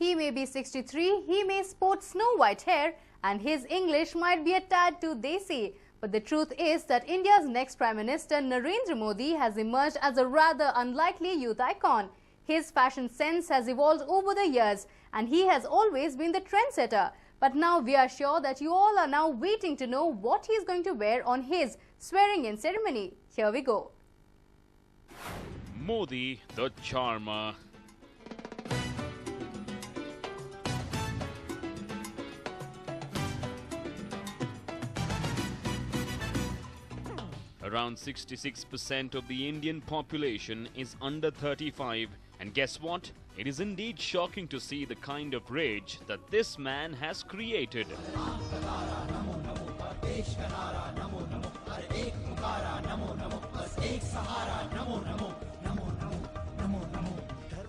He may be 63, he may sport snow-white hair, and his English might be a tad too desi. But the truth is that India's next Prime Minister Narendra Modi has emerged as a rather unlikely youth icon. His fashion sense has evolved over the years, and he has always been the trendsetter. But now we are sure that you all are now waiting to know what he is going to wear on his swearing-in ceremony. Here we go. Modi, the charmer. Around 66% of the Indian population is under 35, and guess what? It is indeed shocking to see the kind of rage that this man has created.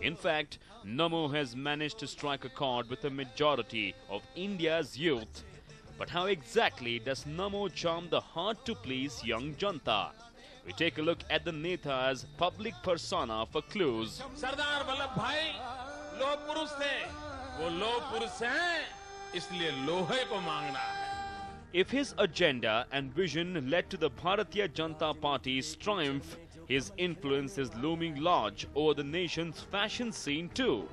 In fact, Namo has managed to strike a chord with the majority of India's youth. But how exactly does Namo charm the hard-to-please young janta? We take a look at the Neta's public persona for clues. Sardar Vallabh भाई लोह पुरुष थे, वो लोह पुरुष हैं, इसलिए लोहे को मांगना है. If his agenda and vision led to the Bharatiya Janata Party's triumph, his influence is looming large over the nation's fashion scene too.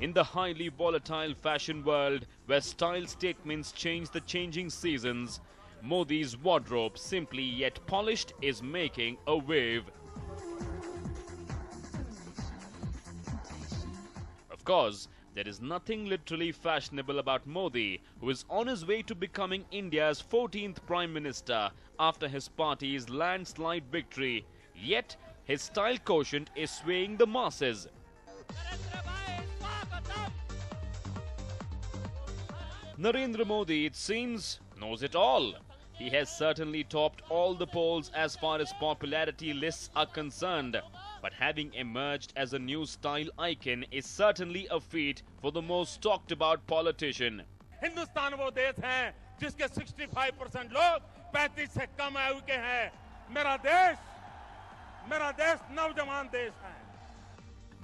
In the highly volatile fashion world, where style statements change the changing seasons, Modi's wardrobe, simply yet polished, is making a wave. Of course, there is nothing literally fashionable about Modi, who is on his way to becoming India's 14th Prime Minister after his party's landslide victory. Yet, his style quotient is swaying the masses. Narendra Modi, it seems, knows it all. He has certainly topped all the polls as far as popularity lists are concerned. But having emerged as a new style icon is certainly a feat for the most talked about politician. Hindustan वो देश है जिसके 65% लोग 35 से कम आयु के हैं. मेरा देश नौजवान देश है.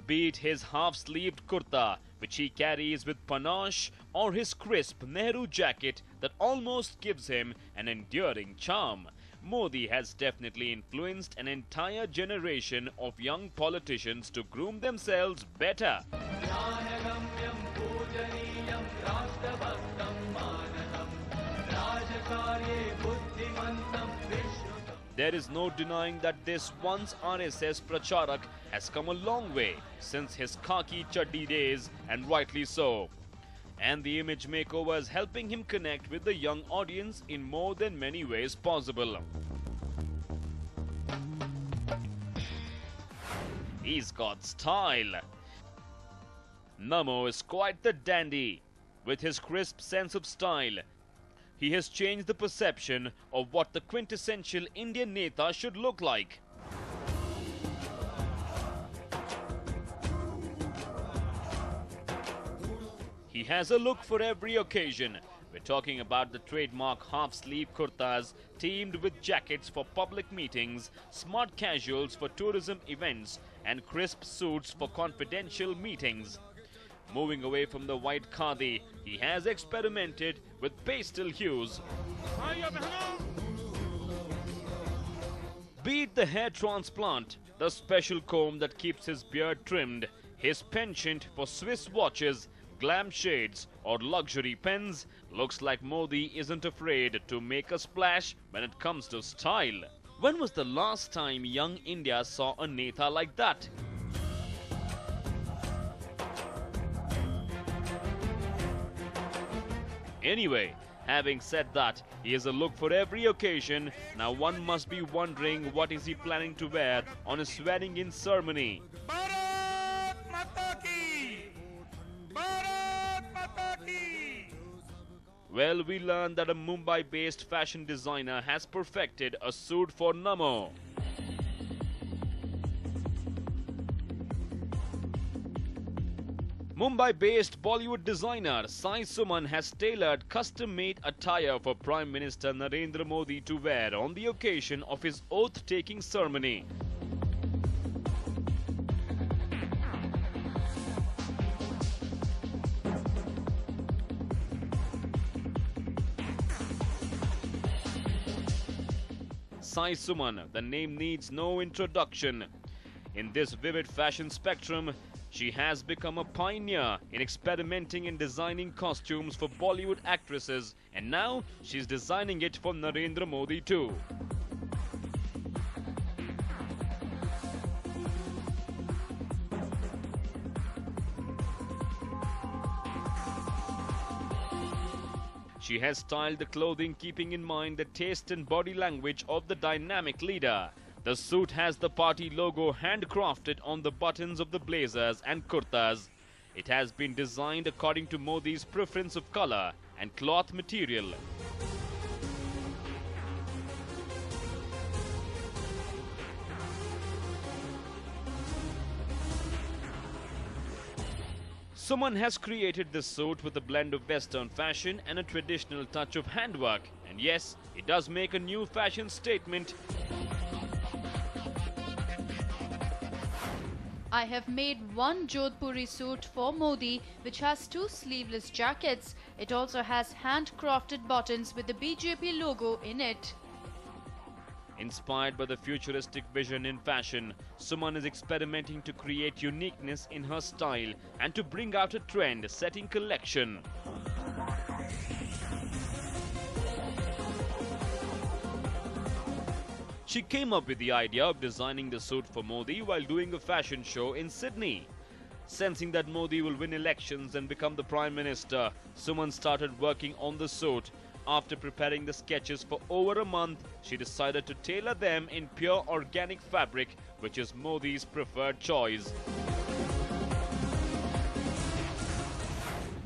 Be it his half-sleeved kurta, which he carries with panache, or his crisp Nehru jacket that almost gives him an enduring charm, Modi has definitely influenced an entire generation of young politicians to groom themselves better. There is no denying that this once RSS Pracharak has come a long way since his khaki chaddi days, and rightly so. And the image makeover is helping him connect with the young audience in more than many ways possible. He's got style. Namo is quite the dandy. With his crisp sense of style, he has changed the perception of what the quintessential Indian Neta should look like. He has a look for every occasion. We're talking about the trademark half-sleeve kurtas teamed with jackets for public meetings, smart casuals for tourism events, and crisp suits for confidential meetings. Moving away from the white khadi, he has experimented with pastel hues. Be it the hair transplant, the special comb that keeps his beard trimmed, his penchant for Swiss watches, glam shades, or luxury pens, looks like Modi isn't afraid to make a splash when it comes to style. When was the last time young India saw a Neta like that? Anyway, having said that, he has a look for every occasion. Now one must be wondering what is he planning to wear on his swearing-in ceremony. Bharat माता की! भारत माता की! Well, we learned that a Mumbai-based fashion designer has perfected a suit for Namo. Mumbai-based Bollywood designer Sai Suman has tailored custom-made attire for Prime Minister Narendra Modi to wear on the occasion of his oath-taking ceremony. Sai Suman, the name needs no introduction. In this vivid fashion spectrum, she has become a pioneer in experimenting and designing costumes for Bollywood actresses, and now she's designing it for Narendra Modi too. She has styled the clothing keeping in mind the taste and body language of the dynamic leader. The suit has the party logo handcrafted on the buttons of the blazers and kurtas. It has been designed according to Modi's preference of color and cloth material. Suman has created this suit with a blend of Western fashion and a traditional touch of handwork. And yes, it does make a new fashion statement. I have made one Jodhpuri suit for Modi which has 2 sleeveless jackets. It also has handcrafted buttons with the BJP logo in it. Inspired by the futuristic vision in fashion, Suman is experimenting to create uniqueness in her style and to bring out a trend-setting collection. She came up with the idea of designing the suit for Modi while doing a fashion show in Sydney. Sensing that Modi will win elections and become the Prime Minister, Suman started working on the suit. After preparing the sketches for over a month, she decided to tailor them in pure organic fabric, which is Modi's preferred choice.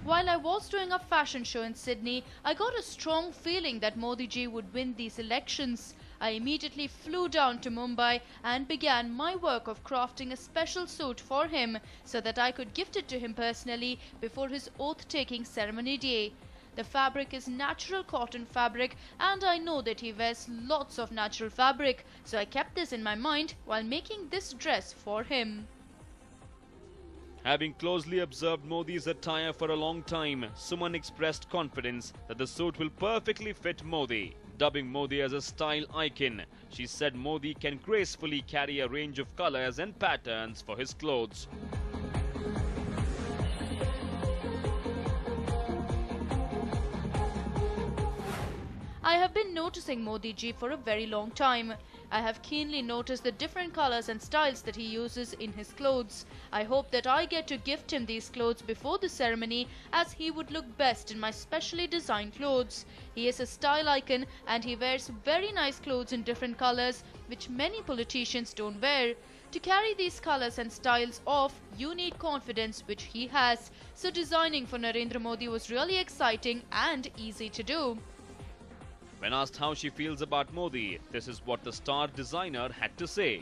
While I was doing a fashion show in Sydney, I got a strong feeling that Modi ji would win these elections. I immediately flew down to Mumbai and began my work of crafting a special suit for him so that I could gift it to him personally before his oath-taking ceremony day. The fabric is natural cotton fabric and I know that he wears lots of natural fabric, so I kept this in my mind while making this dress for him. Having closely observed Modi's attire for a long time, Suman expressed confidence that the suit will perfectly fit Modi. Dubbing Modi as a style icon, she said Modi can gracefully carry a range of colors and patterns for his clothes. I have been noticing Modi ji for a very long time. I have keenly noticed the different colors and styles that he uses in his clothes. I hope that I get to gift him these clothes before the ceremony, as he would look best in my specially designed clothes. He is a style icon and he wears very nice clothes in different colors which many politicians don't wear. To carry these colors and styles off, you need confidence, which he has. So designing for Narendra Modi was really exciting and easy to do. When asked how she feels about Modi, this is what the star designer had to say.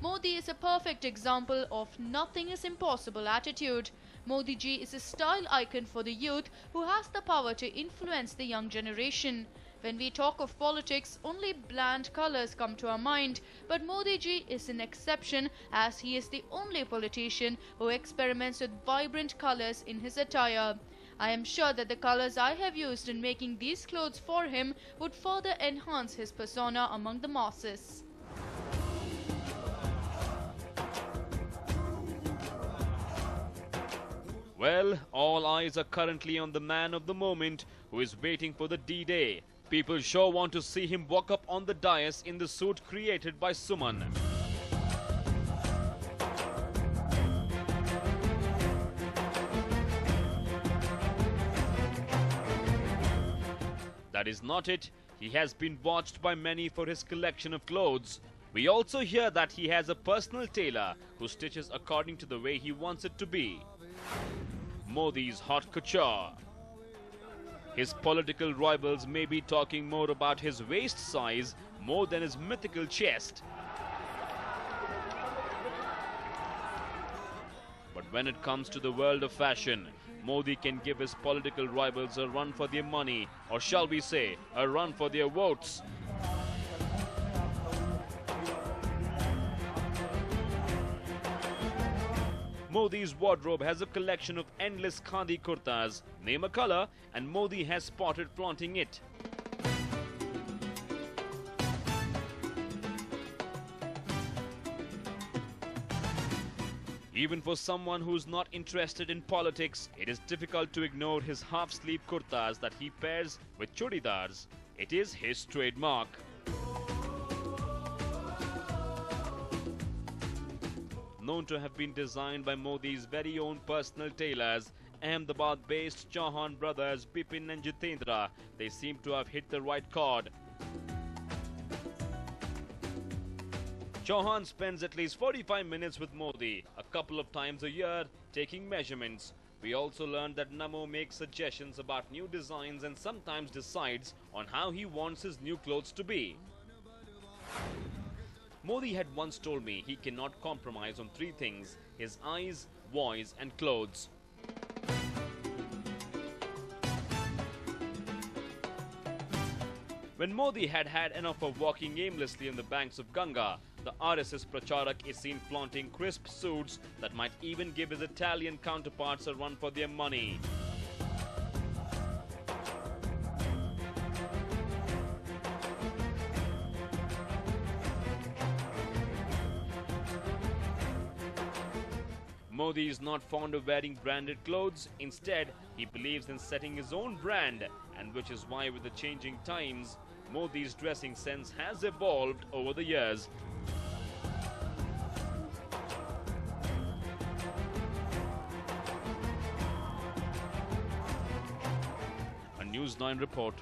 Modi is a perfect example of nothing is impossible attitude. Modi ji is a style icon for the youth who has the power to influence the young generation. When we talk of politics, only bland colors come to our mind, but Modi ji is an exception as he is the only politician who experiments with vibrant colors in his attire. I am sure that the colors I have used in making these clothes for him would further enhance his persona among the masses. Well, all eyes are currently on the man of the moment who is waiting for the D-Day. People sure want to see him walk up on the dais in the suit created by Suman. That is not it. He has been watched by many for his collection of clothes. We also hear that he has a personal tailor who stitches according to the way he wants it to be. Modi's haute couture. His political rivals may be talking more about his waist size more than his mythical chest. But when it comes to the world of fashion. Modi can give his political rivals a run for their money, or shall we say, a run for their votes. Modi's wardrobe has a collection of endless khadi kurtas. Name a color and Modi has spotted flaunting it. Even for someone who's not interested in politics, it is difficult to ignore his half-sleeve kurtas that he pairs with chudidars. It is his trademark. Known to have been designed by Modi's very own personal tailors, Ahmedabad-based Chauhan brothers Bipin and Jitendra, they seem to have hit the right chord. Chauhan spends at least 45 minutes with Modi, a couple of times a year, taking measurements. We also learned that Namo makes suggestions about new designs and sometimes decides on how he wants his new clothes to be. Modi had once told me he cannot compromise on three things: his eyes, voice and clothes. When Modi had had enough of walking aimlessly on the banks of Ganga, the RSS Pracharak is seen flaunting crisp suits that might even give his Italian counterparts a run for their money. Modi is not fond of wearing branded clothes. Instead, he believes in setting his own brand, and which is why with the changing times, Modi's dressing sense has evolved over the years. A News9 report.